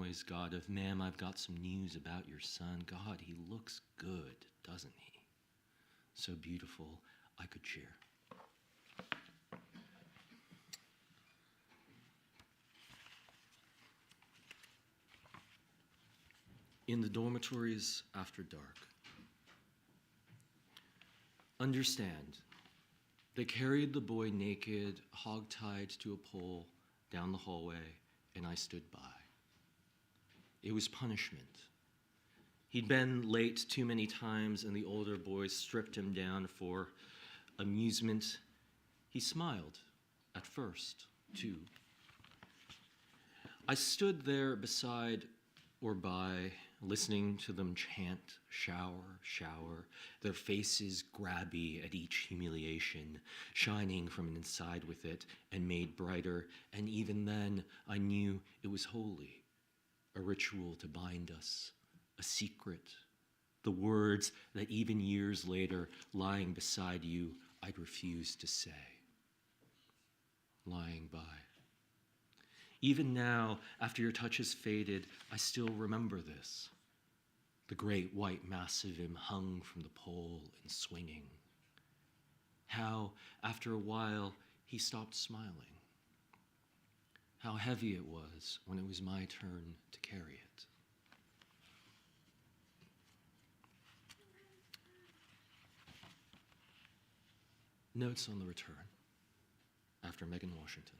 noise, God, of, ma'am, I've got some news about your son. God, he looks good, doesn't he? So beautiful, I could cheer. In the dormitories after dark. Understand, they carried the boy naked, hog-tied to a pole down the hallway, and I stood by. It was punishment. He'd been late too many times, and the older boys stripped him down for amusement. He smiled at first, too. I stood there beside or by, listening to them chant, shower, shower, their faces grabby at each humiliation, shining from inside with it and made brighter, and even then I knew it was holy, a ritual to bind us, a secret, the words that even years later, lying beside you, I'd refuse to say. Lying by. Even now, after your touch has faded, I still remember this. The great white mass of him hung from the pole and swinging. How, after a while, he stopped smiling. How heavy it was when it was my turn to carry it. Notes on the return after Megan Washington.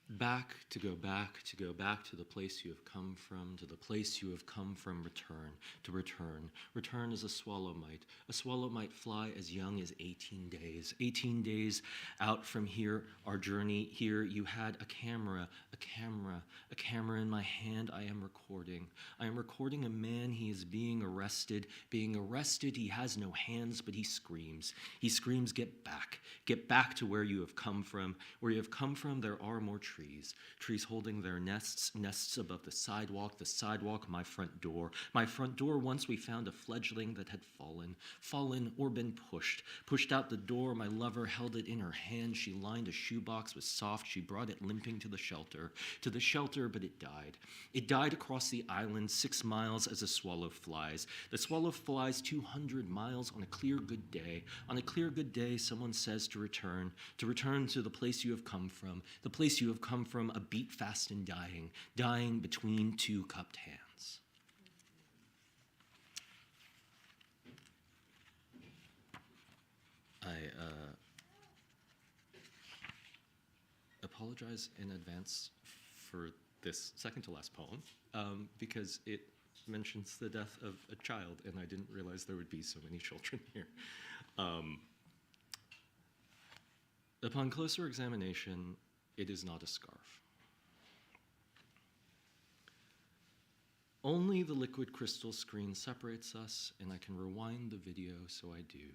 Back to go back, to go back to the place you have come from, to the place you have come from, return, to return. Return as a swallow might. A swallow might fly as young as 18 days. 18 days out from here, our journey here, you had a camera in my hand. I am recording. I am recording a man. He is being arrested. Being arrested, he has no hands, but he screams. He screams, get back. Get back to where you have come from. Where you have come from, there are more trees holding their nests above the sidewalk, my front door. My front door, once we found a fledgling that had fallen or been pushed out the door. My lover held it in her hand. She lined a shoebox with soft. She brought it limping to the shelter, but it died. It died across the island 6 miles as a swallow flies. The swallow flies 200 miles on a clear good day. On a clear good day, someone says to return to the place you have come from, the place you have come from, a beat fast and dying between two cupped hands. I apologize in advance for this second to last poem because it mentions the death of a child, and I didn't realize there would be so many children here. Upon closer examination, it is not a scarf. Only the liquid crystal screen separates us, and I can rewind the video, so I do.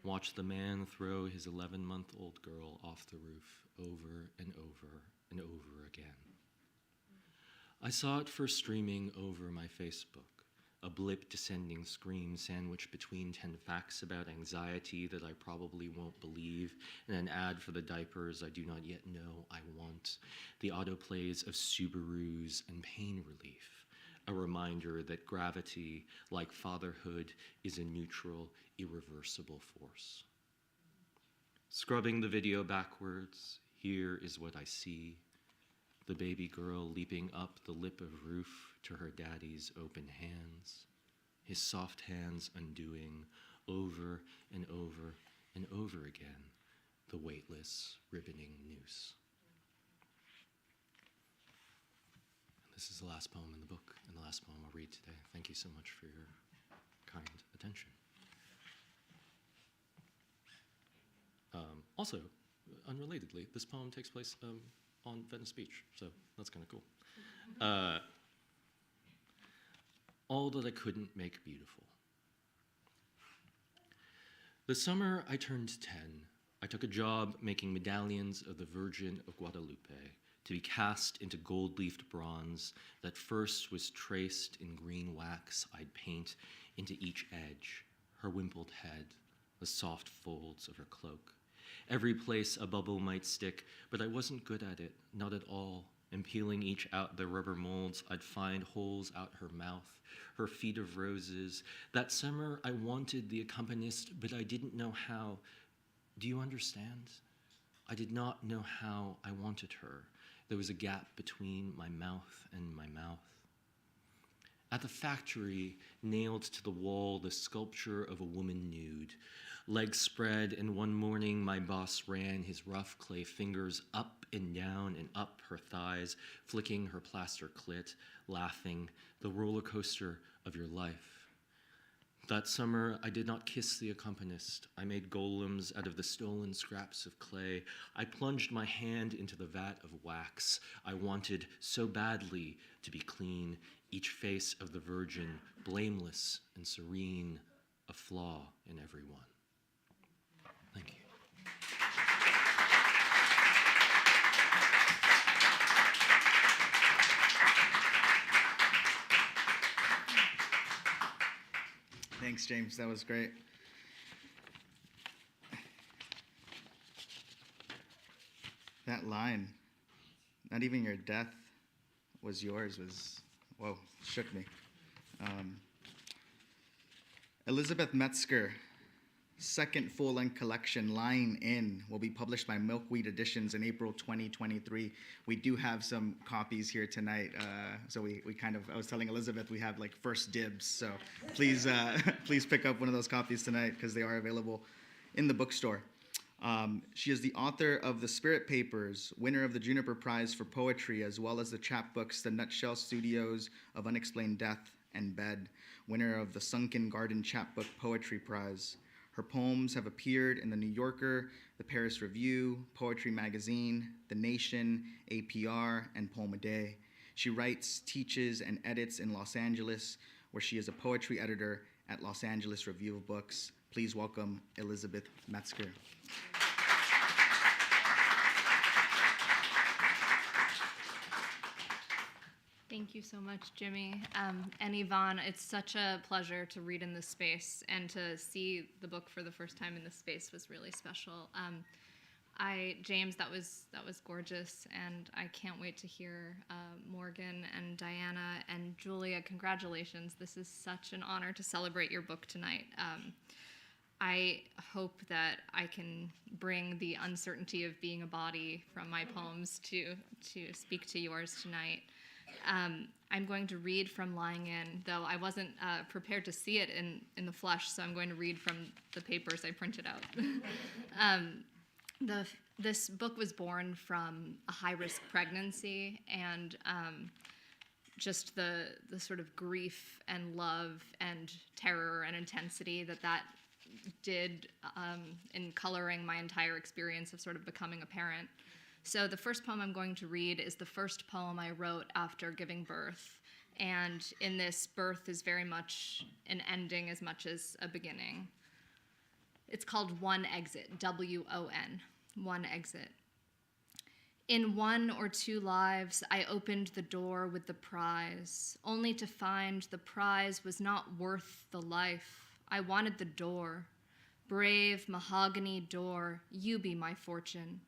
Watch the man throw his 11-month-old girl off the roof over and over and over again. I saw it first streaming over my Facebook, a blip descending scream sandwiched between 10 facts about anxiety that I probably won't believe, and an ad for the diapers I do not yet know I want, the autoplays of Subarus and pain relief, a reminder that gravity, like fatherhood, is a neutral, irreversible force. Scrubbing the video backwards, here is what I see. The baby girl leaping up the lip of roof to her daddy's open hands, his soft hands undoing over and over and over again the weightless, ribboning noose. And this is the last poem in the book, and the last poem I'll read today. Thank you so much for your kind attention. Also, unrelatedly, this poem takes place on Venice Beach, so that's kind of cool. All that I couldn't make beautiful. The summer I turned 10, I took a job making medallions of the Virgin of Guadalupe to be cast into gold-leafed bronze that first was traced in green wax I'd paint into each edge, her wimpled head, the soft folds of her cloak. every place a bubble might stick, but I wasn't good at it, not at all. And peeling each out the rubber molds, I'd find holes out her mouth, her feet of roses. That summer, I wanted the accompanist, but I didn't know how. Do you understand? I did not know how I wanted her. There was a gap between my mouth and my mouth. At the factory, nailed to the wall, the sculpture of a woman nude. Legs spread, and one morning my boss ran his rough clay fingers up and down and up her thighs, flicking her plaster clit, laughing, the roller coaster of your life. That summer, I did not kiss the accompanist. I made golems out of the stolen scraps of clay. I plunged my hand into the vat of wax. I wanted so badly to be clean, each face of the Virgin, blameless and serene, a flaw in every one. Thank you. Thanks, James. That was great. That line, not even your death was yours, was, whoa, shook me. Elizabeth Metzger, second full-length collection, Lying In, will be published by Milkweed Editions in April 2023. We do have some copies here tonight, so we kind of, I was telling Elizabeth we have like first dibs, so please please pick up one of those copies tonight because they are available in the bookstore. She is the author of The Spirit Papers, winner of the Juniper Prize for Poetry, as well as the chapbooks The Nutshell Studios of Unexplained Death and Bed, winner of the Sunken Garden Chapbook Poetry Prize. Her poems have appeared in The New Yorker, The Paris Review, Poetry Magazine, The Nation, APR, and Poem a Day. She writes, teaches, and edits in Los Angeles, where she is a poetry editor at Los Angeles Review of Books. Please welcome Elizabeth Metzger. Thank you so much, Jimmy. And Yvonne, it's such a pleasure to read in this space, and to see the book for the first time in this space was really special. James, that was gorgeous, and I can't wait to hear Morgan and Diana and Julia. Congratulations. This is such an honor to celebrate your book tonight. I hope that I can bring the uncertainty of being a body from my poems to speak to yours tonight. I'm going to read from Lying In, though I wasn't prepared to see it in the flesh, so I'm going to read from the papers I printed out. This book was born from a high-risk pregnancy, and just the sort of grief and love and terror and intensity that did in coloring my entire experience of sort of becoming a parent. So the first poem I'm going to read is the first poem I wrote after giving birth. And in this, birth is very much an ending as much as a beginning. It's called One Exit, W-O-N, One Exit. In one or two lives, I opened the door with the prize, only to find the prize was not worth the life. I wanted the door. Brave mahogany door, you be my fortune.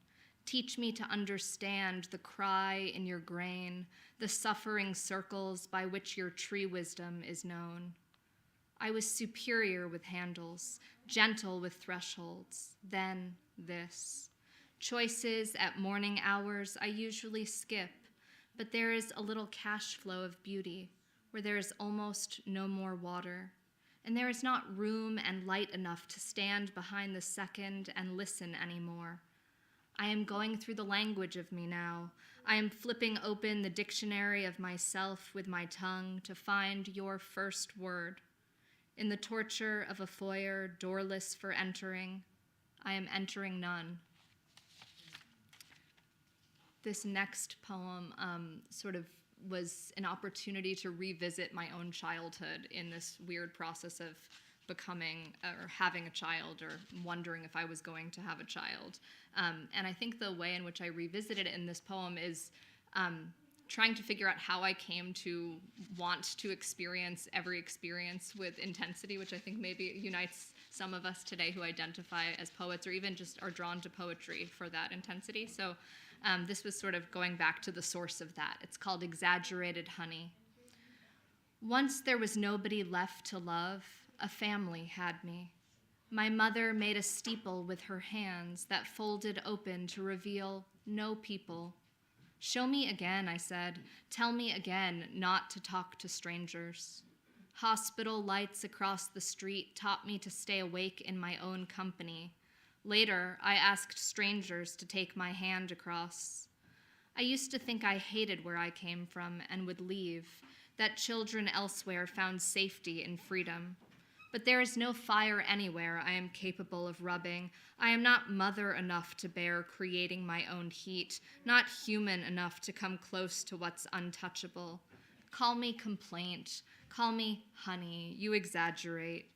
Teach me to understand the cry in your grain, the suffering circles by which your tree wisdom is known. I was superior with handles, gentle with thresholds, then this. Choices at morning hours I usually skip, but there is a little cash flow of beauty where there is almost no more water, and there is not room and light enough to stand behind the second and listen anymore. I am going through the language of me now. I am flipping open the dictionary of myself with my tongue to find your first word. In the torture of a foyer, doorless for entering, I am entering none. This next poem sort of was an opportunity to revisit my own childhood in this weird process of becoming or having a child, or wondering if I was going to have a child. And I think the way in which I revisited it in this poem is trying to figure out how I came to want to experience every experience with intensity, which I think maybe unites some of us today who identify as poets or even just are drawn to poetry for that intensity. So this was sort of going back to the source of that. It's called Exaggerated Honey. Once there was nobody left to love, a family had me. My mother made a steeple with her hands that folded open to reveal no people. Show me again, I said. Tell me again not to talk to strangers. Hospital lights across the street taught me to stay awake in my own company. Later, I asked strangers to take my hand across. I used to think I hated where I came from and would leave, that children elsewhere found safety in freedom. But there is no fire anywhere I am capable of rubbing. I am not mother enough to bear creating my own heat, not human enough to come close to what's untouchable. Call me complaint. Call me honey. You exaggerate.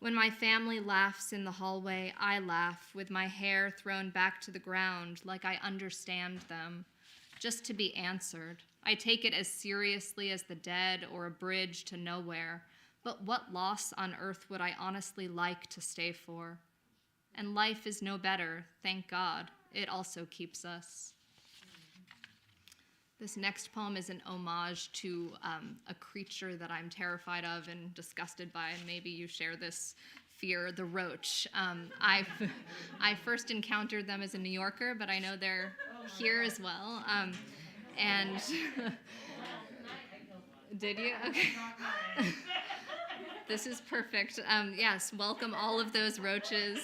When my family laughs in the hallway, I laugh with my hair thrown back to the ground like I understand them, just to be answered. I take it as seriously as the dead or a bridge to nowhere. But what loss on earth would I honestly like to stay for? And life is no better, thank God. It also keeps us. This next poem is an homage to a creature that I'm terrified of and disgusted by, and maybe you share this fear, the roach. I first encountered them as a New Yorker, but I know they're here as well. And did you? Okay. This is perfect. Yes, welcome all of those roaches.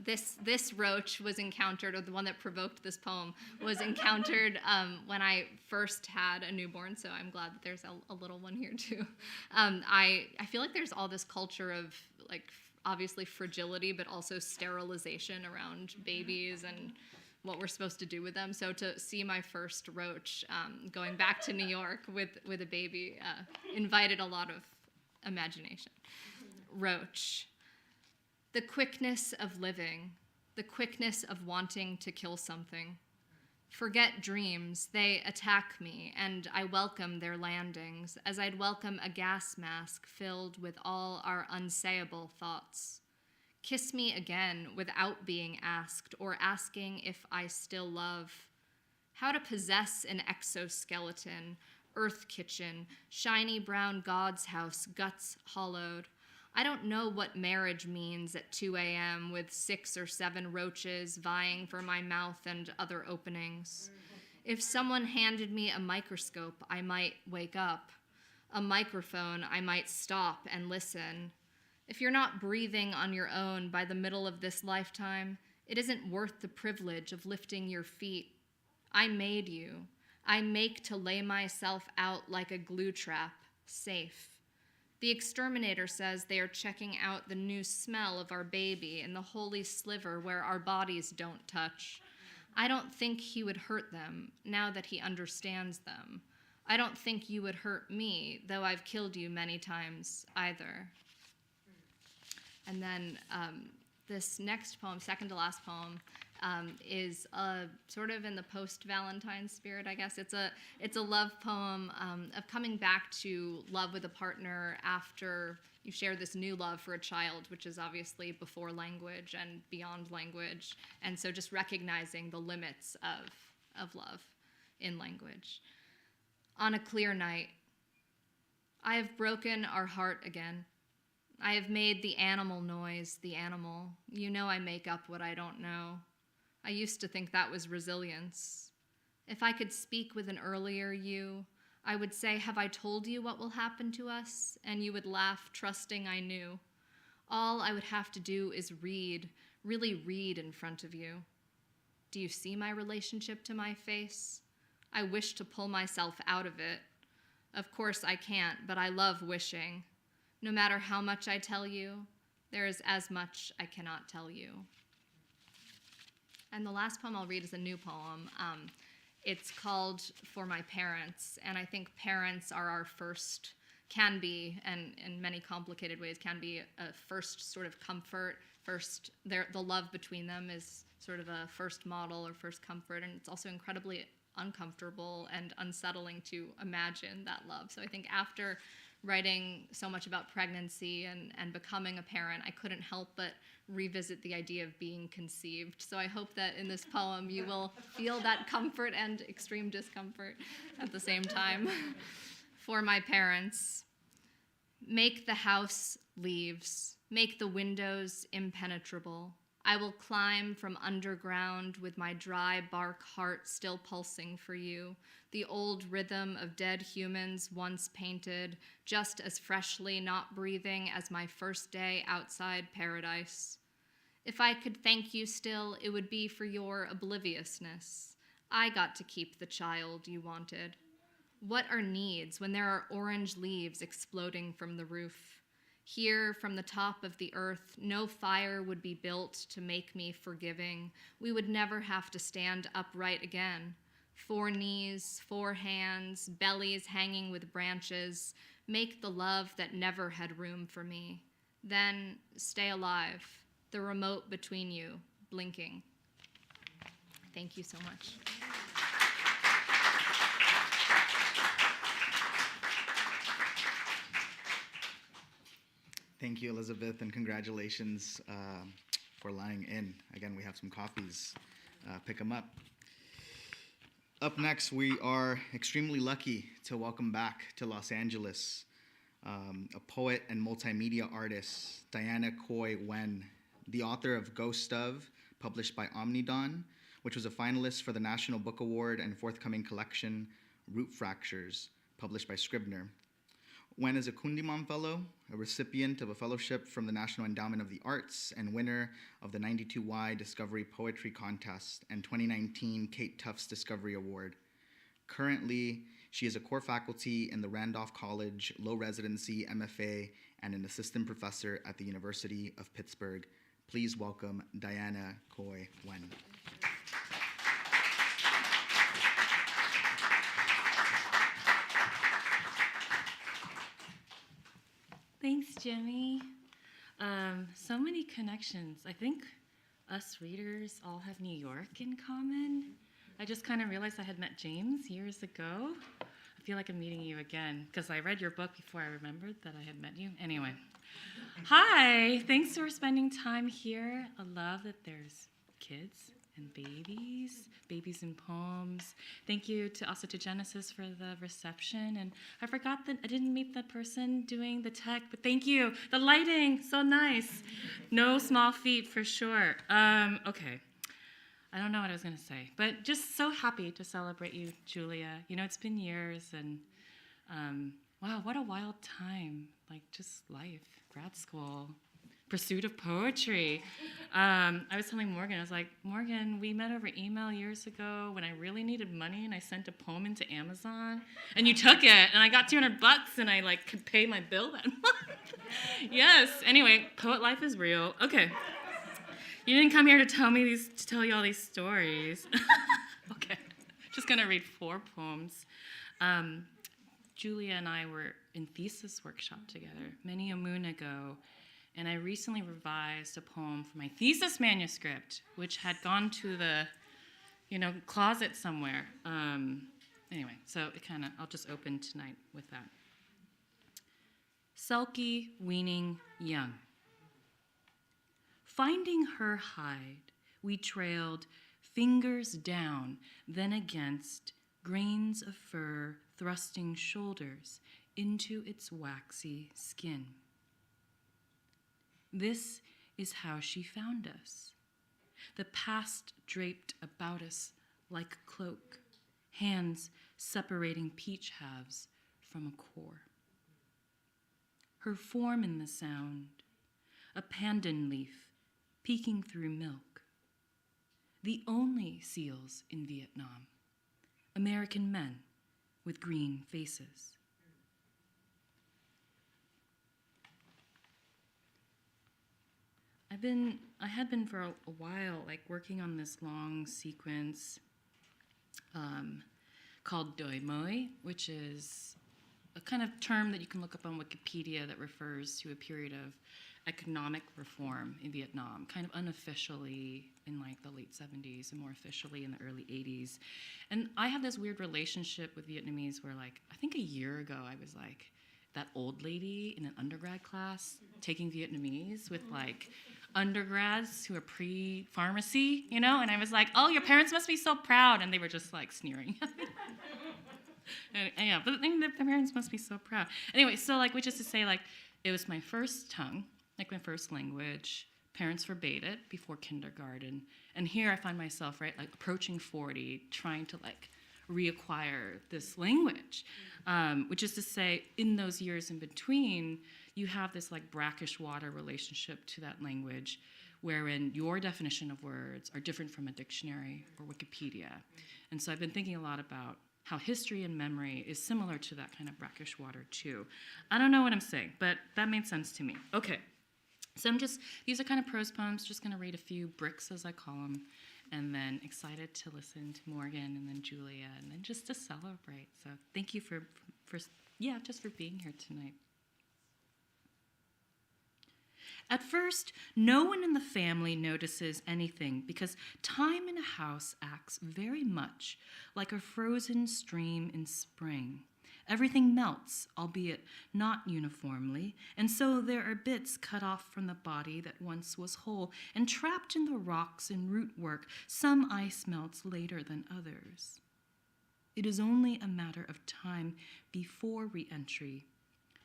This roach was encountered, or the one that provoked this poem, was encountered when I first had a newborn, so I'm glad that there's a little one here too. I feel like there's all this culture of, like, obviously fragility, but also sterilization around babies and what we're supposed to do with them. So to see my first roach going back to New York with a baby invited a lot of imagination. Roach. The quickness of living, the quickness of wanting to kill something. Forget dreams, they attack me, and I welcome their landings, as I'd welcome a gas mask filled with all our unsayable thoughts. Kiss me again without being asked, or asking if I still love. How to possess an exoskeleton, earth kitchen, shiny brown God's house, guts hollowed. I don't know what marriage means at 2 a.m. with 6 or 7 roaches vying for my mouth and other openings. If someone handed me a microscope, I might wake up. A microphone, I might stop and listen. If you're not breathing on your own by the middle of this lifetime, it isn't worth the privilege of lifting your feet. I made you. I make to lay myself out like a glue trap, safe. The exterminator says they are checking out the new smell of our baby in the holy sliver where our bodies don't touch. I don't think he would hurt them now that he understands them. I don't think you would hurt me, though I've killed you many times either. And then this next poem, second to last poem, is sort of in the post-Valentine spirit, I guess. It's a love poem of coming back to love with a partner after you share this new love for a child, which is obviously before language and beyond language. And so just recognizing the limits of love in language. On a clear night, I have broken our heart again. I have made the animal noise the animal. You know I make up what I don't know. I used to think that was resilience. If I could speak with an earlier you, I would say, have I told you what will happen to us? And you would laugh, trusting I knew. All I would have to do is read, really read in front of you. Do you see my relationship to my face? I wish to pull myself out of it. Of course I can't, but I love wishing. No matter how much I tell you, there is as much I cannot tell you. And the last poem I'll read is a new poem. It's called For My Parents, and I think parents are our first, can be, and in many complicated ways, can be a first sort of comfort, the love between them is sort of a first model or first comfort, and it's also incredibly uncomfortable and unsettling to imagine that love. So I think after writing so much about pregnancy and becoming a parent, I couldn't help but revisit the idea of being conceived. So I hope that in this poem you will feel that comfort and extreme discomfort at the same time. For my parents, make the house leaves, make the windows impenetrable. I will climb from underground with my dry bark heart still pulsing for you, the old rhythm of dead humans once painted, just as freshly not breathing as my first day outside paradise. If I could thank you still, it would be for your obliviousness. I got to keep the child you wanted. What are needs when there are orange leaves exploding from the roof? Here, from the top of the earth, no fire would be built to make me forgiving. We would never have to stand upright again. 4 knees, 4 hands, bellies hanging with branches, make the love that never had room for me. Then stay alive, the remote between you, blinking. Thank you so much. Thank you, Elizabeth, and congratulations for lying in. Again, we have some copies. Pick them up. Up next, we are extremely lucky to welcome back to Los Angeles a poet and multimedia artist, Diana Khoi Nguyen, the author of Ghost of, published by Omnidon, which was a finalist for the National Book Award and forthcoming collection, Root Fractures, published by Scribner. Nguyen is a Kundiman Fellow, a recipient of a fellowship from the National Endowment of the Arts, and winner of the 92Y Discovery Poetry Contest and 2019 Kate Tufts Discovery Award. Currently, she is a core faculty in the Randolph College Low Residency MFA and an assistant professor at the University of Pittsburgh. Please welcome Diana Khoi Nguyen. Thanks, Jimmy. So many connections. I think us readers all have New York in common. I just kind of realized I had met James years ago. I feel like I'm meeting you again because I read your book before I remembered that I had met you. Anyway, hi. Thanks for spending time here. I love that there's kids and babies and poems. Thank you also to Genesis for the reception. And I forgot that I didn't meet the person doing the tech, but thank you. The lighting, so nice. No small feat for sure. Okay. I don't know what I was going to say, but just so happy to celebrate you, Julia. You know, it's been years, and wow, what a wild time. Like, just life, grad school, pursuit of poetry. I was telling Morgan, I was like, Morgan, we met over email years ago when I really needed money, and I sent a poem into Amazon, and you took it, and I got $200, and I, could pay my bill that month. Yes, anyway, poet life is real. Okay. You didn't come here to tell you all these stories. Okay, just gonna read 4 poems. Julia and I were in thesis workshop together many a moon ago, and I recently revised a poem for my thesis manuscript, which had gone to the, closet somewhere. Anyway, so I'll just open tonight with that. Sulky, weaning, young. Finding her hide, we trailed fingers down, then against grains of fur thrusting shoulders into its waxy skin. This is how she found us. The past draped about us like a cloak, hands separating peach halves from a core. Her form in the sound, a pandan leaf peeking through milk. The only seals in Vietnam, American men with green faces. I had been for a while, working on this long sequence called Doi Moi, which is a kind of term that you can look up on Wikipedia that refers to a period of economic reform in Vietnam, kind of unofficially in the late 70s and more officially in the early 80s. And I have this weird relationship with Vietnamese where I think a year ago I was that old lady in an undergrad class taking Vietnamese with like undergrads who are pre-pharmacy, you know? And I was like, oh, your parents must be so proud. And they were just like sneering at me. And, yeah, but the parents must be so proud. Anyway, so like, which is to say, like, it was my first tongue, like my first language. Parents forbade it before kindergarten. And here I find myself, right, like approaching 40, trying to like reacquire this language, which is to say, in those years in between, you have this like brackish water relationship to that language, wherein your definition of words are different from a dictionary or Wikipedia. And so I've been thinking a lot about how history and memory is similar to that kind of brackish water too. I don't know what I'm saying, but that made sense to me. Okay, so these are kind of prose poems, just gonna read a few bricks as I call them, and then excited to listen to Morgan and then Julia, and then just to celebrate. So thank you for being here tonight. At first, no one in the family notices anything because time in a house acts very much like a frozen stream in spring. Everything melts, albeit not uniformly, and so there are bits cut off from the body that once was whole, and trapped in the rocks and root work, some ice melts later than others. It is only a matter of time before re-entry.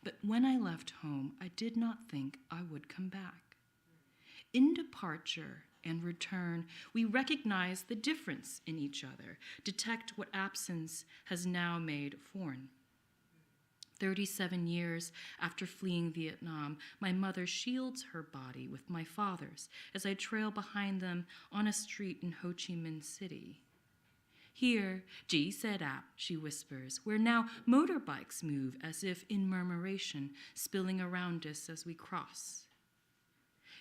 But when I left home, I did not think I would come back. In departure and return, we recognize the difference in each other, detect what absence has now made foreign. 37 years after fleeing Vietnam, my mother shields her body with my father's as I trail behind them on a street in Ho Chi Minh City. Here, Ji said ap, she whispers, where now motorbikes move as if in murmuration, spilling around us as we cross.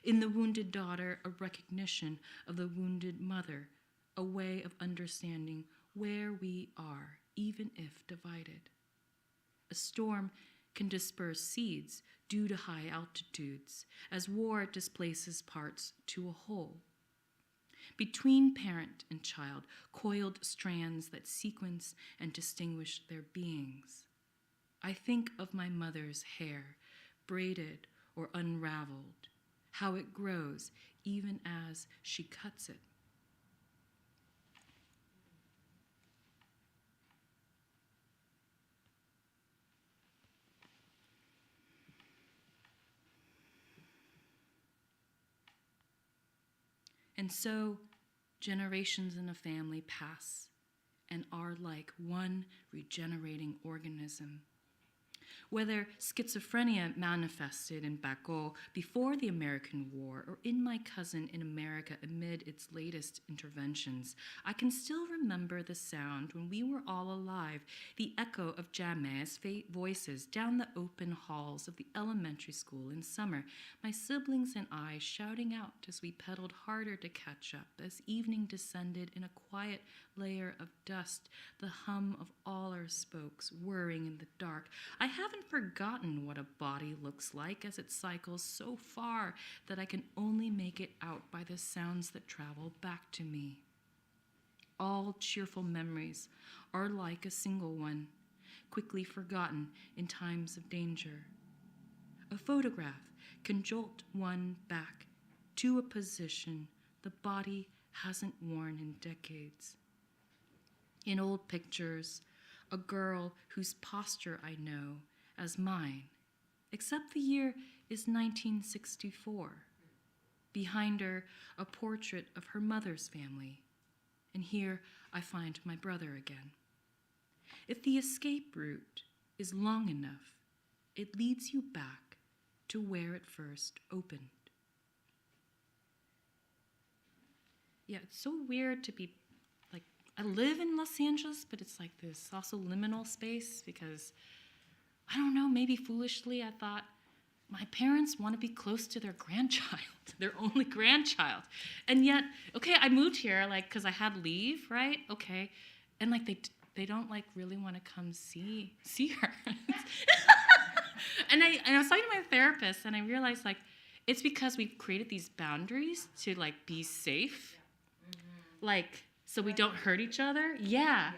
In the wounded daughter, a recognition of the wounded mother, a way of understanding where we are, even if divided. A storm can disperse seeds due to high altitudes, as war displaces parts to a whole. Between parent and child, coiled strands that sequence and distinguish their beings. I think of my mother's hair, braided or unraveled, how it grows even as she cuts it. And so, generations in a family pass and are like one regenerating organism. Whether schizophrenia manifested in Baco before the American War or in my cousin in America amid its latest interventions, I can still remember the sound when we were all alive, the echo of Jammeh's voices down the open halls of the elementary school in summer, my siblings and I shouting out as we pedaled harder to catch up as evening descended in a quiet layer of dust, the hum of all our spokes whirring in the dark. I haven't forgotten what a body looks like as it cycles so far that I can only make it out by the sounds that travel back to me. All cheerful memories are like a single one, quickly forgotten in times of danger. A photograph can jolt one back to a position the body hasn't worn in decades. In old pictures, a girl whose posture I know as mine, except the year is 1964. Behind her, a portrait of her mother's family. And here I find my brother again. If the escape route is long enough, it leads you back to where it first opened. Yeah, it's so weird to be like, I live in Los Angeles, but it's like this also liminal space because, I don't know, maybe foolishly I thought my parents want to be close to their grandchild, their only grandchild. And yet, okay, I moved here like because I had leave, right? Okay. And like they don't like really want to come see her. And I was talking to my therapist and I realized like it's because we've created these boundaries to like be safe. Like, so we don't hurt each other. Yeah.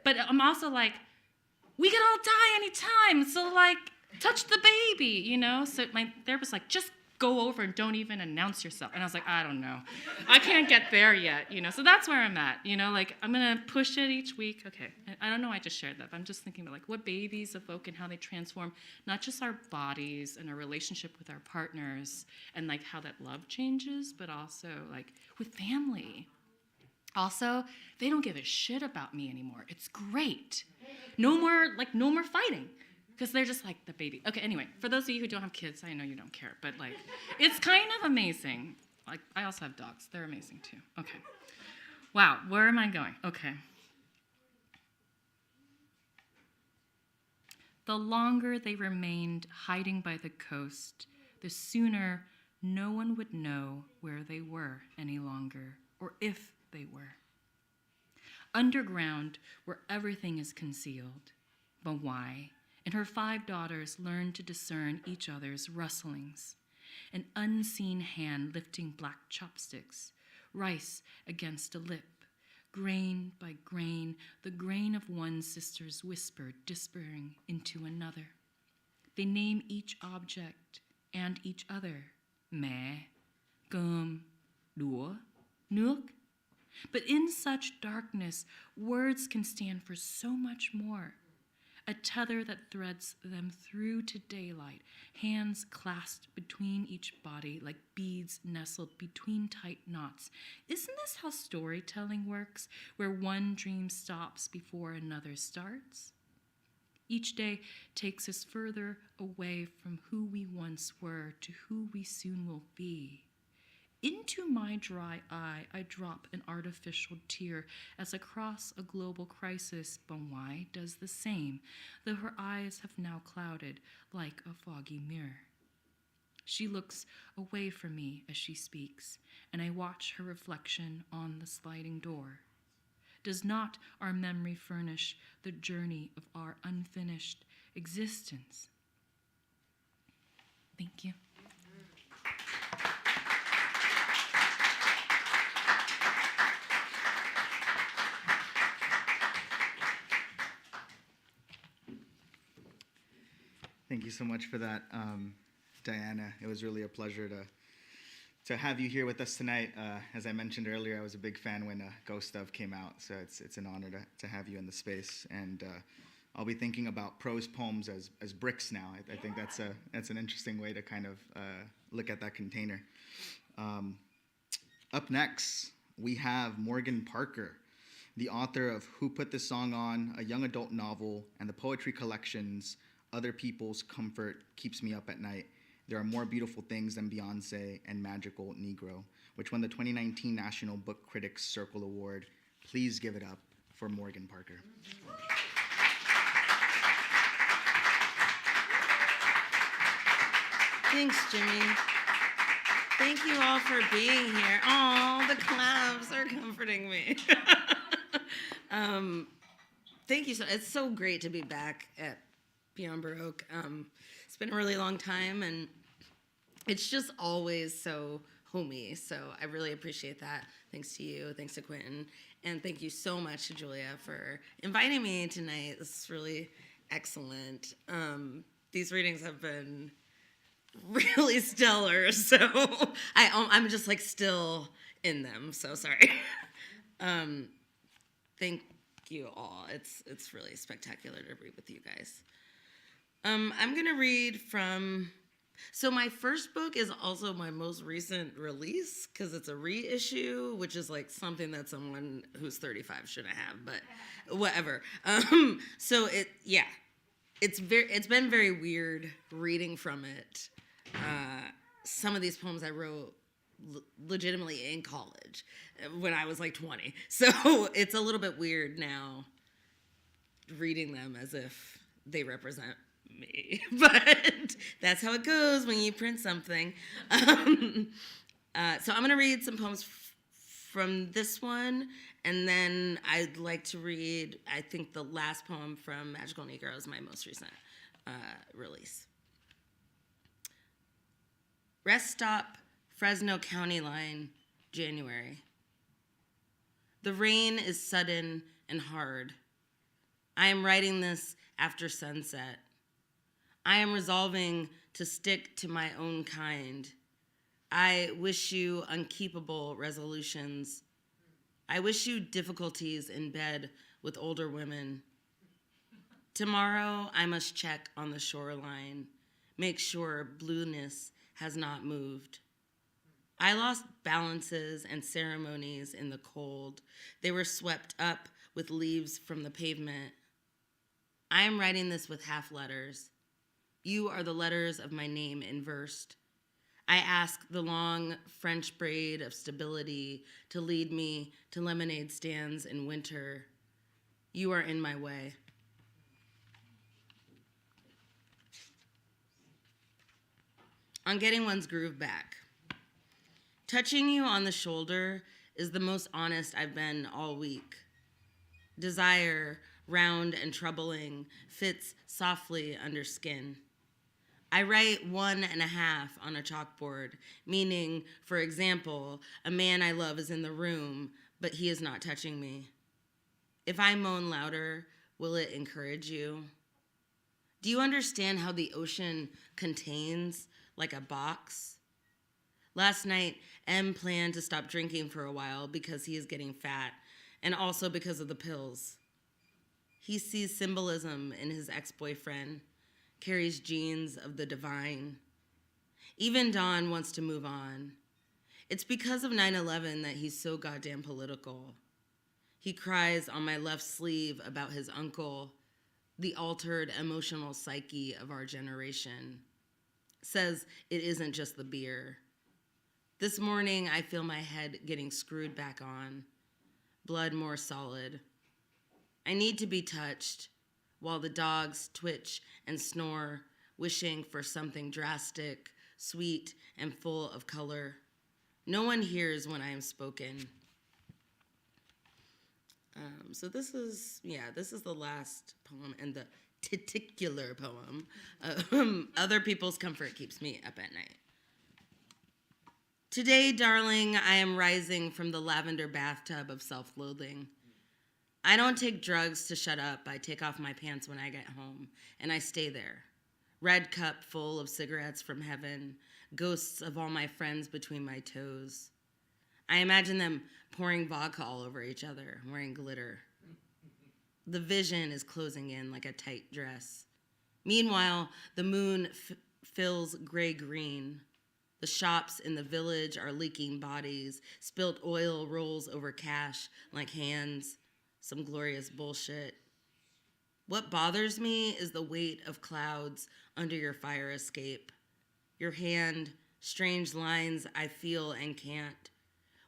But I'm also like, we could all die anytime. So like, touch the baby, you know? So my therapist was like, just go over and don't even announce yourself. And I was like, I don't know. I can't get there yet, you know? So that's where I'm at, you know? Like, I'm going to push it each week. Okay, I don't know why I just shared that, but I'm just thinking about, like, what babies evoke and how they transform not just our bodies and our relationship with our partners and, like, how that love changes, but also, like, with family. Also, they don't give a shit about me anymore. It's great. No more fighting. Because they're just like the baby. Okay, anyway, for those of you who don't have kids, I know you don't care, but like, it's kind of amazing. Like, I also have dogs. They're amazing too. Okay. Wow, where am I going? Okay. The longer they remained hiding by the coast, the sooner no one would know where they were any longer, or if they were. Underground, where everything is concealed. But why? And her 5 daughters learned to discern each other's rustlings. An unseen hand lifting black chopsticks, rice against a lip, grain by grain, the grain of one sister's whisper disappearing into another. They name each object and each other, mẹ, cơm, đũa, nước. But in such darkness, words can stand for so much more. A tether that threads them through to daylight, hands clasped between each body like beads nestled between tight knots. Isn't this how storytelling works, where one dream stops before another starts? Each day takes us further away from who we once were to who we soon will be. Into my dry eye, I drop an artificial tear as across a global crisis, Bonwai does the same, though her eyes have now clouded like a foggy mirror. She looks away from me as she speaks, and I watch her reflection on the sliding door. Does not our memory furnish the journey of our unfinished existence? Thank you. Thank you so much for that, Diana. It was really a pleasure to have you here with us tonight. As I mentioned earlier, I was a big fan when Ghost of came out, so it's an honor to have you in the space. And I'll be thinking about prose poems as bricks now. I think that's an interesting way to kind of look at that container. Up next, we have Morgan Parker, the author of Who Put This Song On, a young adult novel, and the poetry collections Other People's Comfort Keeps Me Up at Night. There Are More Beautiful Things Than Beyonce and Magical Negro, which won the 2019 National Book Critics Circle Award. Please give it up for Morgan Parker. Thanks, Jimmy. Thank you all for being here. Oh, the claps are comforting me. Thank you. It's so great to be back at Beyond Baroque. It's been a really long time, and it's just always so homey. So I really appreciate that. Thanks to you. Thanks to Quentin. And thank you so much to Julia for inviting me tonight. This is really excellent. These readings have been really stellar, so I'm just like still in them. So sorry. Thank you all. It's really spectacular to read with you guys. I'm gonna read from. So my first book is also my most recent release because it's a reissue, which is like something that someone who's 35 shouldn't have, but whatever. So it's been very weird reading from it. Some of these poems I wrote legitimately in college when I was like 20. So it's a little bit weird now reading them as if they represent me. But that's how it goes when you print something. So I'm going to read some poems from this one, and then I'd like to read, I think, the last poem from Magical Negro is my most recent release. Rest stop, Fresno County line, January. The rain is sudden and hard. I am writing this after sunset. I am resolving to stick to my own kind. I wish you unkeepable resolutions. I wish you difficulties in bed with older women. Tomorrow, I must check on the shoreline, make sure blueness has not moved. I lost balances and ceremonies in the cold. They were swept up with leaves from the pavement. I am writing this with half letters. You are the letters of my name inversed. I ask the long French braid of stability to lead me to lemonade stands in winter. You are in my way. On getting one's groove back. Touching you on the shoulder is the most honest I've been all week. Desire, round and troubling, fits softly under skin. I write 1.5 on a chalkboard, meaning, for example, a man I love is in the room, but he is not touching me. If I moan louder, will it encourage you? Do you understand how the ocean contains like a box? Last night, M planned to stop drinking for a while because he is getting fat, and also because of the pills. He sees symbolism in his ex-boyfriend, carries genes of the divine. Even Don wants to move on. It's because of 9/11 that he's so goddamn political. He cries on my left sleeve about his uncle, the altered emotional psyche of our generation. Says it isn't just the beer. This morning, I feel my head getting screwed back on, blood more solid. I need to be touched while the dogs twitch and snore, wishing for something drastic, sweet, and full of color. No one hears when I am spoken. So this is the last poem and the titicular poem. Other people's comfort keeps me up at night. Today, darling, I am rising from the lavender bathtub of self-loathing. I don't take drugs to shut up. I take off my pants when I get home, and I stay there. Red cup full of cigarettes from heaven, ghosts of all my friends between my toes. I imagine them pouring vodka all over each other, wearing glitter. The vision is closing in like a tight dress. Meanwhile, the moon fills gray-green. The shops in the village are leaking bodies. Spilt oil rolls over cash like hands. Some glorious bullshit. What bothers me is the weight of clouds under your fire escape. Your hand, strange lines I feel and can't.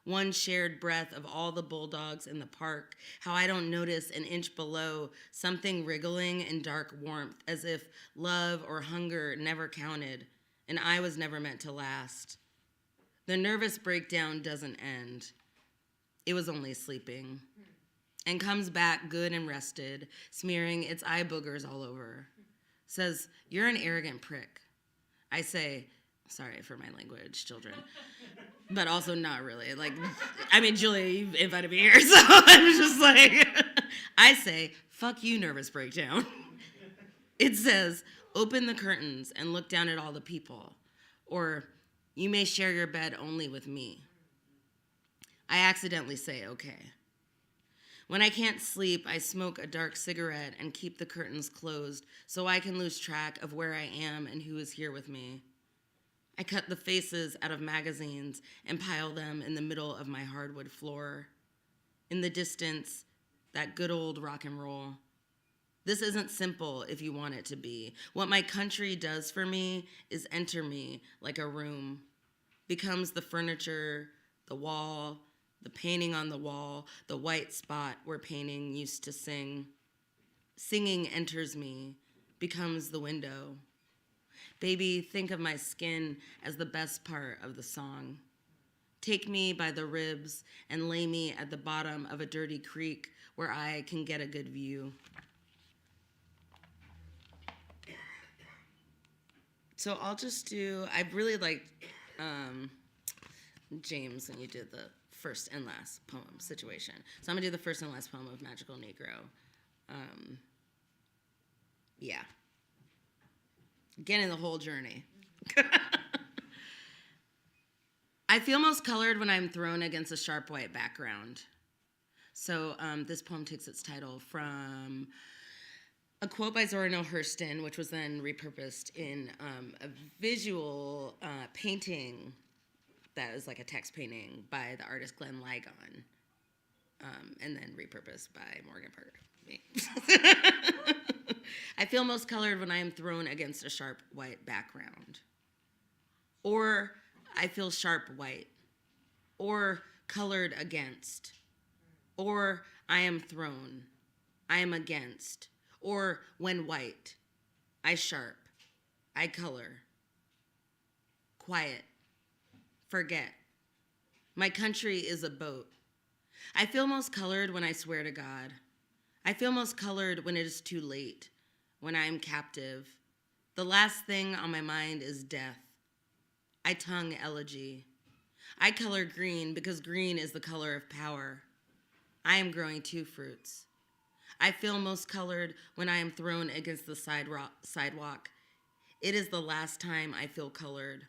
One shared breath of all the bulldogs in the park, how I don't notice an inch below something wriggling in dark warmth, as if love or hunger never counted, and I was never meant to last. The nervous breakdown doesn't end. It was only sleeping. And comes back good and rested, smearing its eye boogers all over. Says, you're an arrogant prick. I say, sorry for my language, children. But also not really. Julia, you invited me here, so I'm just like, I say, fuck you, nervous breakdown. It says, open the curtains and look down at all the people. Or, you may share your bed only with me. I accidentally say, okay. When I can't sleep, I smoke a dark cigarette and keep the curtains closed so I can lose track of where I am and who is here with me. I cut the faces out of magazines and pile them in the middle of my hardwood floor. In the distance, that good old rock and roll. This isn't simple if you want it to be. What my country does for me is enter me like a room. Becomes the furniture, the wall, the painting on the wall, the white spot where painting used to sing. Singing enters me, becomes the window. Baby, think of my skin as the best part of the song. Take me by the ribs and lay me at the bottom of a dirty creek where I can get a good view. So I'll just do, I really liked James when you did the first and last poem situation. So I'm gonna do the first and last poem of Magical Negro. Yeah. getting the whole journey. I feel most colored when I'm thrown against a sharp white background. So this poem takes its title from a quote by Zora Neale Hurston, which was then repurposed in a visual painting that is like a text painting by the artist Glenn Ligon, and then repurposed by Morgan Parker. Me. I feel most colored when I am thrown against a sharp white background. Or I feel sharp white. Or colored against. Or I am thrown. I am against. Or when white. I sharp. I color. Quiet. Forget. My country is a boat. I feel most colored when I swear to God. I feel most colored when it is too late, when I am captive. The last thing on my mind is death. I tongue elegy. I color green because green is the color of power. I am growing two fruits. I feel most colored when I am thrown against the sidewalk. It is the last time I feel colored.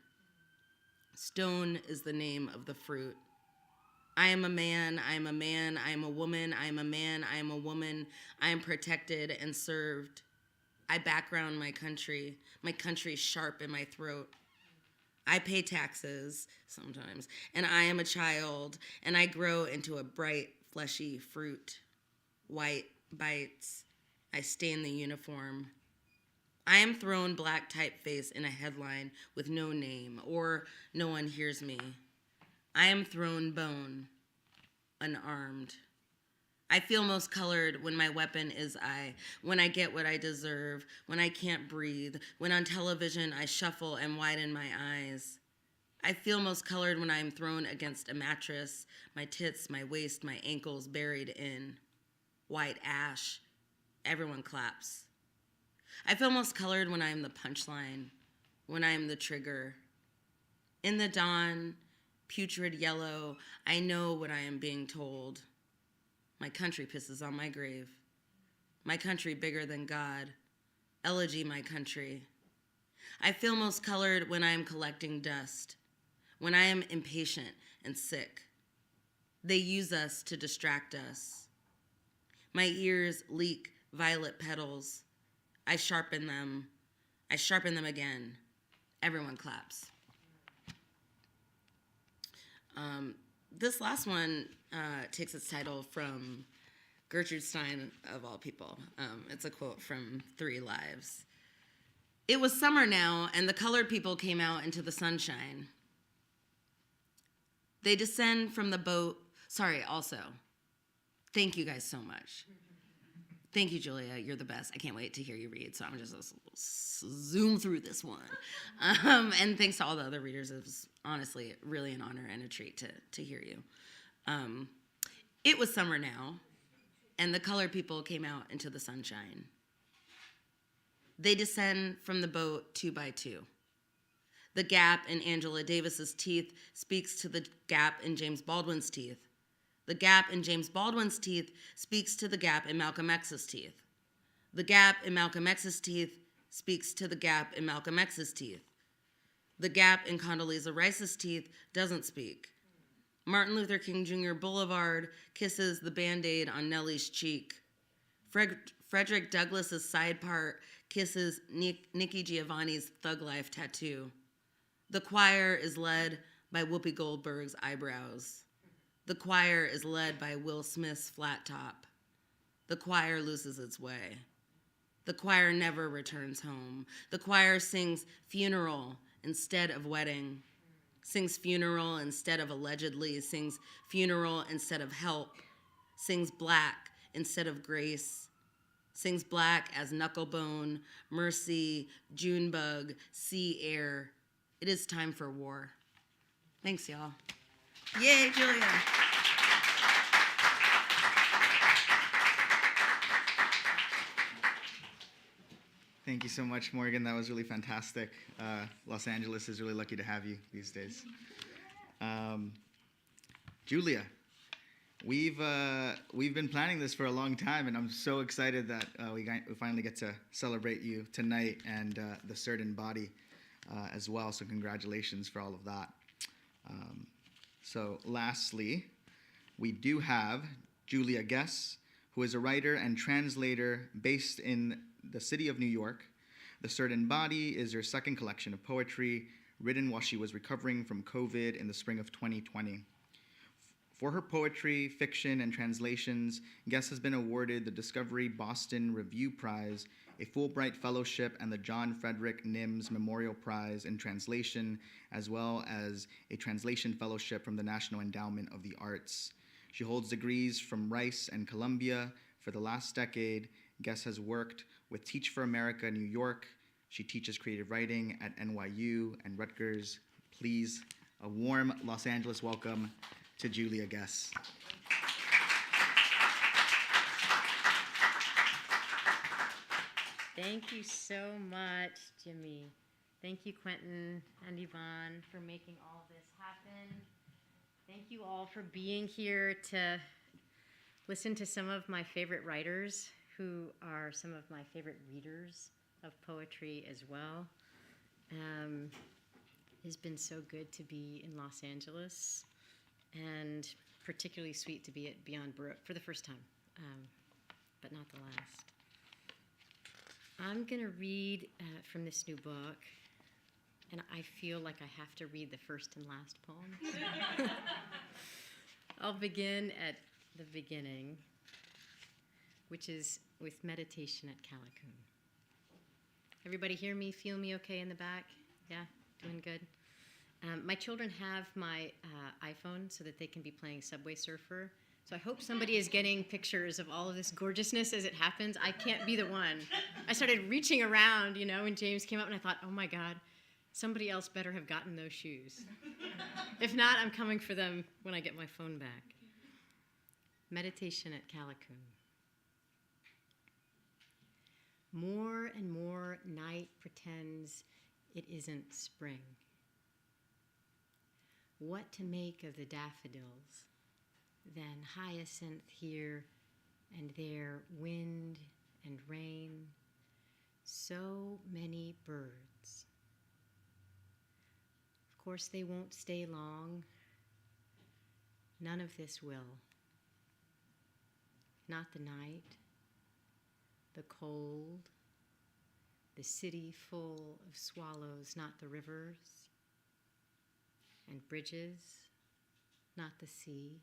Stone is the name of the fruit. I am a man, I am a man, I am a woman, I am a man, I am a woman, I am protected and served. I background my country sharp in my throat. I pay taxes sometimes, and I am a child, and I grow into a bright, fleshy fruit. White bites, I stain the uniform. I am thrown black typeface in a headline with no name, or no one hears me. I am thrown bone, unarmed. I feel most colored when my weapon is I, when I get what I deserve, when I can't breathe, when on television I shuffle and widen my eyes. I feel most colored when I am thrown against a mattress, my tits, my waist, my ankles buried in. White ash, everyone claps. I feel most colored when I am the punchline, when I am the trigger. In the dawn, putrid yellow, I know what I am being told. My country pisses on my grave. My country bigger than God. Elegy my country. I feel most colored when I am collecting dust, when I am impatient and sick. They use us to distract us. My ears leak violet petals. I sharpen them. I sharpen them again. Everyone claps. This last one takes its title from Gertrude Stein, of all people. It's a quote from 3 Lives. It was summer now, and the colored people came out into the sunshine. They descend from the boat. Sorry, also, thank you guys so much. Thank you, Julia. You're the best. I can't wait to hear you read, so I'm just zoom through this one. And thanks to all the other readers. It was honestly really an honor and a treat to hear you. It was summer now, and the colored people came out into the sunshine. They descend from the boat 2 by 2. The gap in Angela Davis's teeth speaks to the gap in James Baldwin's teeth. The gap in James Baldwin's teeth speaks to the gap in Malcolm X's teeth. The gap in Malcolm X's teeth speaks to the gap in Malcolm X's teeth. The gap in Condoleezza Rice's teeth doesn't speak. Martin Luther King Jr. Boulevard kisses the Band-Aid on Nellie's cheek. Frederick Douglass's side part kisses Nikki Giovanni's Thug Life tattoo. The choir is led by Whoopi Goldberg's eyebrows. The choir is led by Will Smith's flat top. The choir loses its way. The choir never returns home. The choir sings funeral instead of wedding, sings funeral instead of allegedly, sings funeral instead of help, sings black instead of grace, sings black as knucklebone, mercy, Junebug, sea air. It is time for war. Thanks, y'all. Yay, Julia. Thank you so much, Morgan. That was really fantastic. Los Angeles is really lucky to have you these days. Julia, We've been planning this for a long time, and I'm so excited that we finally get to celebrate you tonight and the certain body as well. So congratulations for all of that. So lastly, we do have Julia Guez, who is a writer and translator based in the city of New York. The Certain Body is her second collection of poetry, written while she was recovering from COVID in the spring of 2020. For her poetry, fiction, and translations, Guez has been awarded the Discovery Boston Review Prize, a Fulbright Fellowship, and the John Frederick Nims Memorial Prize in Translation, as well as a Translation Fellowship from the National Endowment of the Arts. She holds degrees from Rice and Columbia. For the last decade, Guez has worked with Teach for America New York. She teaches creative writing at NYU and Rutgers. Please, a warm Los Angeles welcome to Julia Guez. Thank you so much, Jimmy. Thank you, Quentin and Yvonne, for making all this happen. Thank you all for being here to listen to some of my favorite writers who are some of my favorite readers of poetry as well. It's been so good to be in Los Angeles, and particularly sweet to be at Beyond Baroque for the first time, but not the last. I'm going to read from this new book, and I feel like I have to read the first and last poem. I'll begin at the beginning, which is with Meditation at Calicoon. Everybody hear me, feel me okay in the back? Yeah, doing good? My children have my iPhone so that they can be playing Subway Surfer. So I hope somebody is getting pictures of all of this gorgeousness as it happens. I can't be the one. I started reaching around, when James came up, and I thought, oh my God, somebody else better have gotten those shoes. If not, I'm coming for them when I get my phone back. Meditation at Calicoon. More and more night pretends it isn't spring. What to make of the daffodils, then hyacinth here and there, wind and rain, so many birds. Of course, they won't stay long. None of this will. Not the night, the cold, the city full of swallows, not the rivers and bridges, not the sea.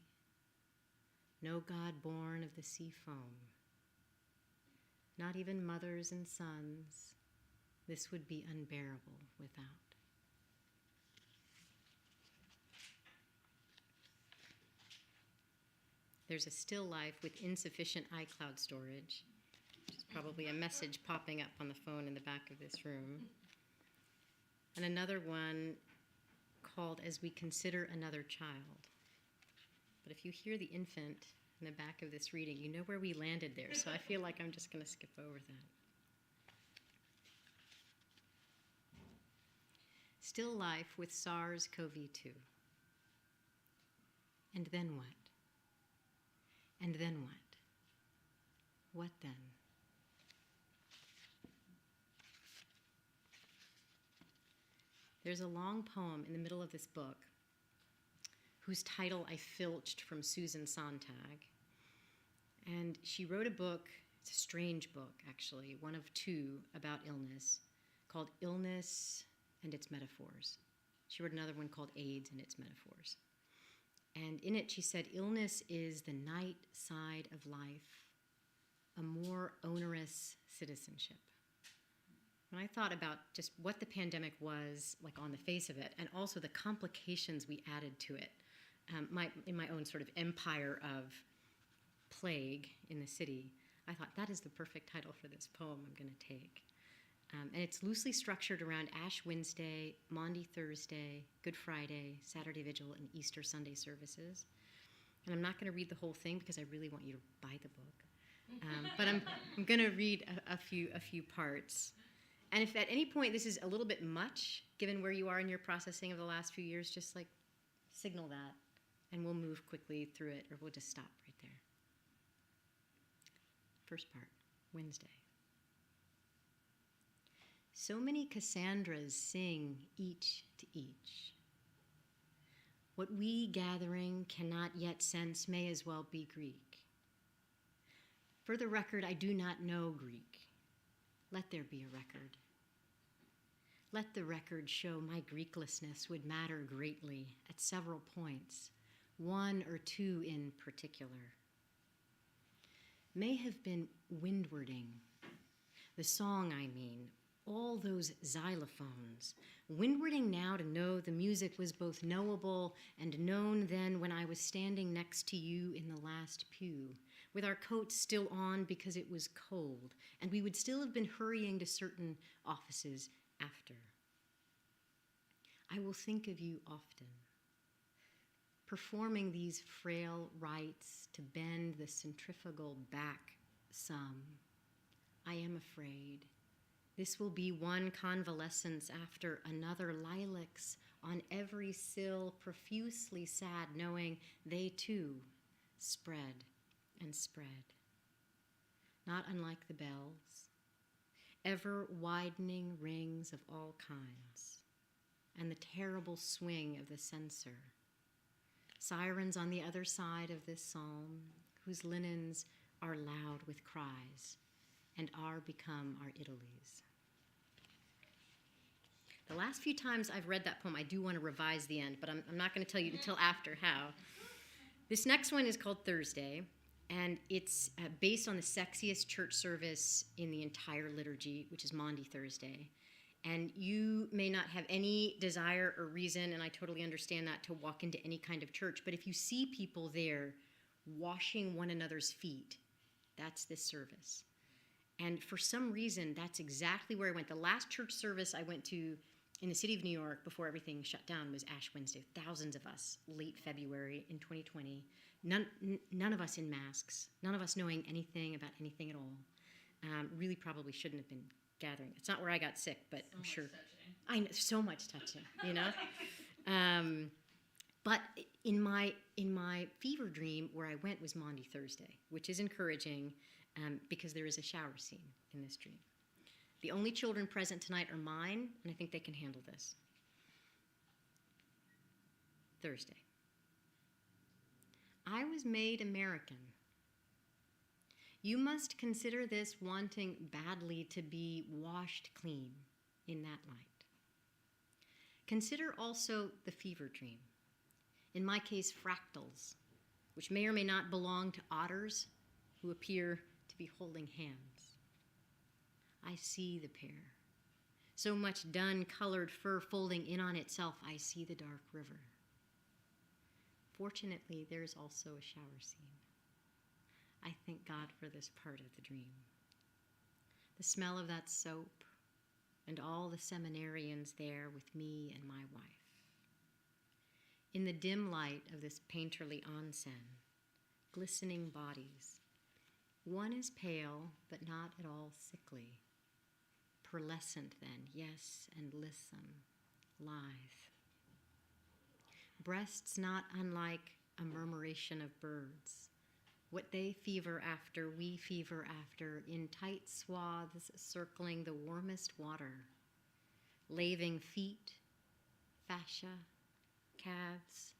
No God born of the sea foam. Not even mothers and sons. This would be unbearable without. There's a still life with insufficient iCloud storage, which is probably a message popping up on the phone in the back of this room. And another one called As We Consider Another Child. But if you hear the infant in the back of this reading, you know where we landed there, so I feel like I'm just going to skip over that. Still life with SARS-CoV-2. And then what? And then what? What then? There's a long poem in the middle of this book whose title I filched from Susan Sontag. And she wrote a book, it's a strange book actually, one of two about illness, called Illness and Its Metaphors. She wrote another one called AIDS and Its Metaphors. And in it she said, illness is the night side of life, a more onerous citizenship. When I thought about just what the pandemic was, like on the face of it, and also the complications we added to it, in my own sort of empire of plague in the city, I thought that is the perfect title for this poem I'm going to take. And it's loosely structured around Ash Wednesday, Maundy Thursday, Good Friday, Saturday Vigil, and Easter Sunday services. And I'm not going to read the whole thing because I really want you to buy the book. But I'm going to read a few parts. And if at any point this is a little bit much, given where you are in your processing of the last few years, just like signal that and we'll move quickly through it, or we'll just stop right there. First part, Wednesday. So many Cassandras sing each to each. What we gathering cannot yet sense may as well be Greek. For the record, I do not know Greek. Let there be a record. Let the record show my Greeklessness would matter greatly at several points, one or two in particular. May have been windwarding. The song, I mean, all those xylophones. Windwarding now to know the music was both knowable and known then when I was standing next to you in the last pew, with our coats still on because it was cold, and we would still have been hurrying to certain offices after. I will think of you often, performing these frail rites to bend the centrifugal back some. I am afraid this will be one convalescence after another, lilacs on every sill, profusely sad, knowing they too spread and spread. Not unlike the bells, ever widening rings of all kinds, and the terrible swing of the censer. Sirens on the other side of this psalm, whose linens are loud with cries, and are become our Italy's. The last few times I've read that poem, I do want to revise the end, but I'm not going to tell you until after how. This next one is called Thursday, and it's based on the sexiest church service in the entire liturgy, which is Maundy Thursday. And you may not have any desire or reason, and I totally understand that, to walk into any kind of church, but if you see people there washing one another's feet, that's this service. And for some reason, that's exactly where I went. The last church service I went to in the city of New York before everything shut down was Ash Wednesday. Thousands of us, late February in 2020. None of us in masks, none of us knowing anything about anything at all. Really probably shouldn't have been gathering. It's not where I got sick, but I'm sure. I know, so much touching, you know? But in my fever dream, where I went was Maundy Thursday, which is encouraging because there is a shower scene in this dream. The only children present tonight are mine, and I think they can handle this. Thursday. I was made American. You must consider this wanting badly to be washed clean in that light. Consider also the fever dream. In my case, fractals, which may or may not belong to otters who appear to be holding hands. I see the pair. So much dun colored fur folding in on itself, I see the dark river. Fortunately, there is also a shower scene. I thank God for this part of the dream. The smell of that soap and all the seminarians there with me and my wife. In the dim light of this painterly onsen, glistening bodies, one is pale but not at all sickly. Pearlescent then, yes, and lissome, lithe. Breasts not unlike a murmuration of birds. What they fever after, we fever after, in tight swaths circling the warmest water, laving feet, fascia, calves,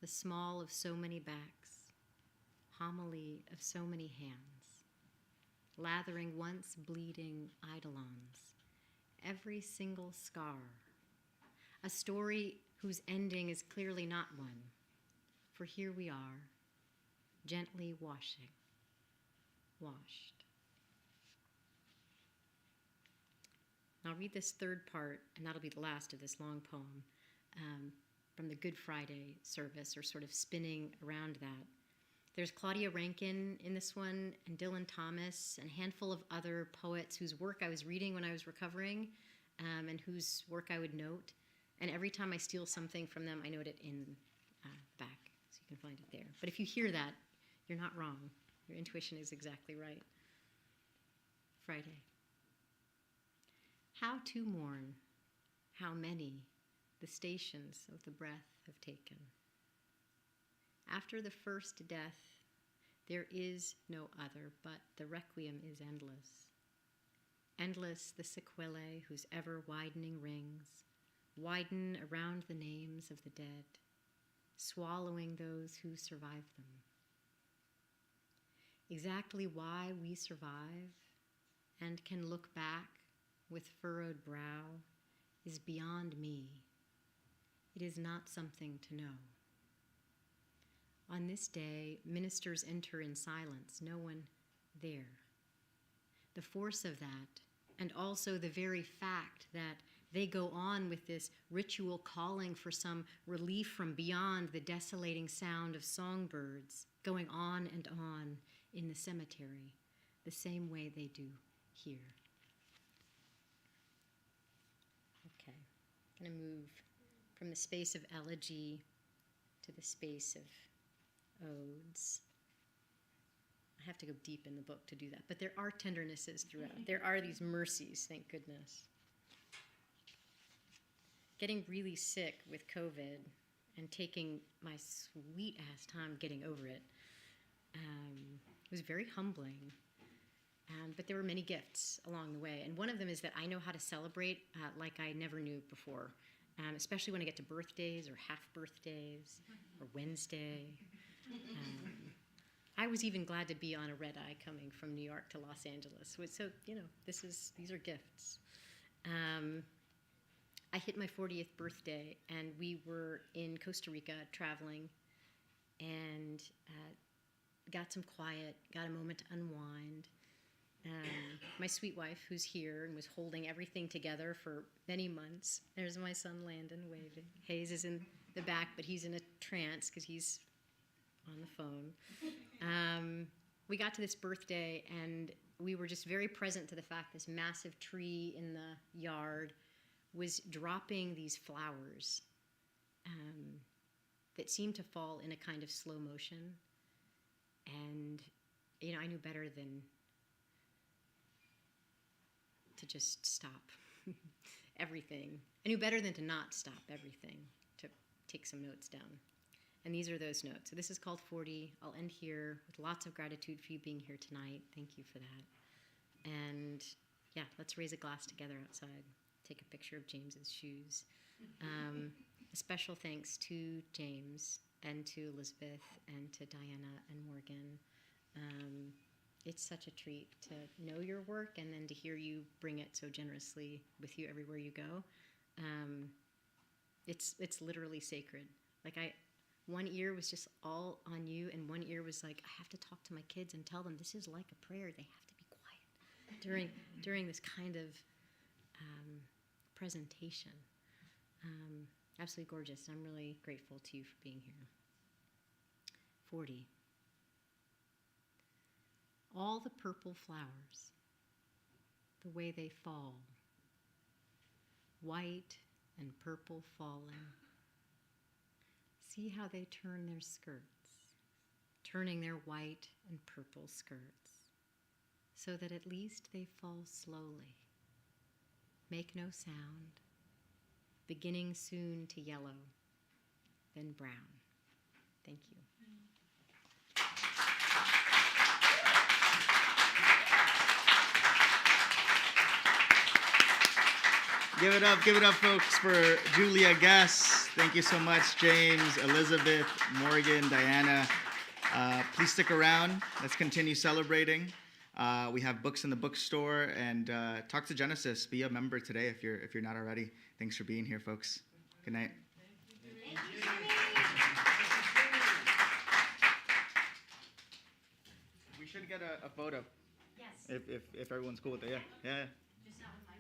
the small of so many backs, homily of so many hands, lathering once bleeding eidolons, every single scar, a story whose ending is clearly not one, for here we are, gently washing, washed. I'll read this third part, and that'll be the last of this long poem, from the Good Friday service, or sort of spinning around that. There's Claudia Rankine in this one, and Dylan Thomas, and a handful of other poets whose work I was reading when I was recovering, and whose work I would note. And every time I steal something from them, I note it in the back, so you can find it there. But if you hear that, you're not wrong. Your intuition is exactly right. Friday. How to mourn, how many the stations of the breath have taken. After the first death, there is no other, but the requiem is endless. Endless the sequelae whose ever-widening rings widen around the names of the dead, swallowing those who survive them. Exactly why we survive and can look back with furrowed brow is beyond me. It is not something to know. On this day, ministers enter in silence, no one there. The force of that, and also the very fact that they go on with this ritual calling for some relief from beyond the desolating sound of songbirds, going on and on in the cemetery, the same way they do here. Okay, I'm going to move from the space of elegy to the space of odes. I have to go deep in the book to do that, but there are tendernesses throughout. There are these mercies, thank goodness. Getting really sick with COVID and taking my sweet-ass time getting over it was very humbling. But there were many gifts along the way, and one of them is that I know how to celebrate like I never knew before, especially when I get to birthdays or half birthdays or Wednesday. I was even glad to be on a red eye coming from New York to Los Angeles. So, these are gifts. I hit my 40th birthday, and we were in Costa Rica traveling, and got some quiet, got a moment to unwind. My sweet wife, who's here and was holding everything together for many months. There's my son Landon waving. Hayes is in the back, but he's in a trance because he's on the phone. We got to this birthday, and we were just very present to the fact this massive tree in the yard was dropping these flowers that seemed to fall in a kind of slow motion. And, I knew better than to just stop everything. I knew better than to not stop everything, to take some notes down. And these are those notes. So this is called 40. I'll end here with lots of gratitude for you being here tonight. Thank you for that. And yeah, let's raise a glass together outside. Take a picture of James's shoes. A special thanks to James and to Elizabeth and to Diana and Morgan. It's such a treat to know your work and then to hear you bring it so generously with you everywhere you go. It's literally sacred. One ear was just all on you, and one ear was like, I have to talk to my kids and tell them this is like a prayer. They have to be quiet during this kind of presentation. Absolutely gorgeous. I'm really grateful to you for being here. 40. All the purple flowers, the way they fall, white and purple falling. See how they turn their skirts, turning their white and purple skirts, so that at least they fall slowly, make no sound, beginning soon to yellow, then brown. Thank you. Give it up, folks, for Julia Guez. Thank you so much, James, Elizabeth, Morgan, Diana. Please stick around. Let's continue celebrating. We have books in the bookstore, and talk to Genesis. Be a member today if you're not already. Thanks for being here, folks. Good night. We should get a photo. Yes. If everyone's cool with it. Yeah. Just not with my